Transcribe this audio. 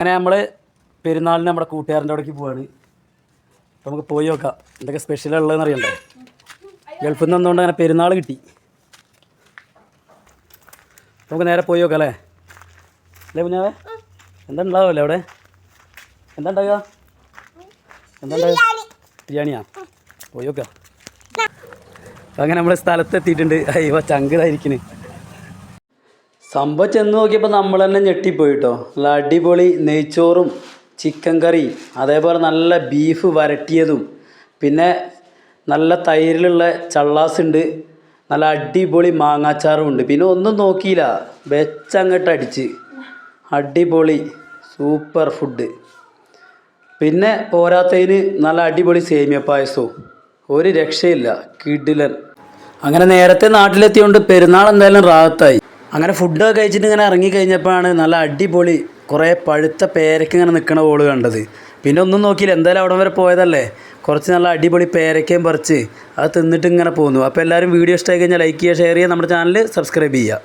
അങ്ങനെ നമ്മൾ പെരുന്നാളിന് നമ്മുടെ കൂട്ടുകാരൻ്റെ അവിടേക്ക് പോവാണ്. നമുക്ക് പോയി നോക്കാം എന്തൊക്കെ സ്പെഷ്യലുള്ളതെന്ന് അറിയണ്ടേ. ഗൾഫിൽ നിന്ന് വന്നുകൊണ്ട് അങ്ങനെ പെരുന്നാൾ കിട്ടി. നമുക്ക് നേരെ പോയി നോക്കാം അല്ലേ അല്ലേ കുഞ്ഞാവേ? എന്താ ഉണ്ടാവുമല്ലേ അവിടെ? എന്താ ഉണ്ടാവുക? എന്താ ഉണ്ടാവുക? ബിരിയാണിയാ? പോയി നോക്കാം. അങ്ങനെ നമ്മൾ സ്ഥലത്തെത്തിയിട്ടുണ്ട്. അയ്യോ ചങ്കിതായിരിക്കണ്. സംഭവം ചെന്ന് നോക്കിയപ്പോൾ നമ്മൾ തന്നെ ഞെട്ടിപ്പോയി കേട്ടോ. നല്ല അടിപൊളി നെയ്ച്ചോറും ചിക്കൻ കറിയും അതേപോലെ നല്ല ബീഫ് വരട്ടിയതും പിന്നെ നല്ല തൈരിലുള്ള ചള്ളാസ് ഉണ്ട്, നല്ല അടിപൊളി മാങ്ങാച്ചാറും ഉണ്ട്. പിന്നെ ഒന്നും നോക്കിയില്ല, വെച്ചങ്ങോട്ട് അടിച്ച് അടിപൊളി സൂപ്പർ ഫുഡ്. പിന്നെ പോരാത്തതിന് നല്ല അടിപൊളി സേമിയ പായസവും, ഒരു രക്ഷയില്ല, കിടിലൻ. അങ്ങനെ നേരത്തെ നാട്ടിലെത്തിയോണ്ട് പെരുന്നാൾ എന്തായാലും റാഹത്തായി. അങ്ങനെ ഫുഡൊക്കെ കഴിച്ചിട്ട് ഇങ്ങനെ ഇറങ്ങിക്കഴിഞ്ഞപ്പോഴാണ് നല്ല അടിപൊളി കുറേ പഴുത്ത പേരയ്ക്ക ഇങ്ങനെ നിൽക്കണ ഓള് കണ്ടത്. പിന്നെ ഒന്നും നോക്കിയില്ല, എന്തായാലും അവിടെ വരെ പോയതല്ലേ, കുറച്ച് നല്ല അടിപൊളി പേരയ്ക്കയും പറിച്ച് അത് തിന്നിട്ട് ഇങ്ങനെ പോന്നു. അപ്പോൾ എല്ലാവരും വീഡിയോ ഇഷ്ടമായി കഴിഞ്ഞാൽ ലൈക്ക് ചെയ്യുക, ഷെയർ ചെയ്യുക, നമ്മുടെ ചാനൽ സബ്സ്ക്രൈബ് ചെയ്യുക.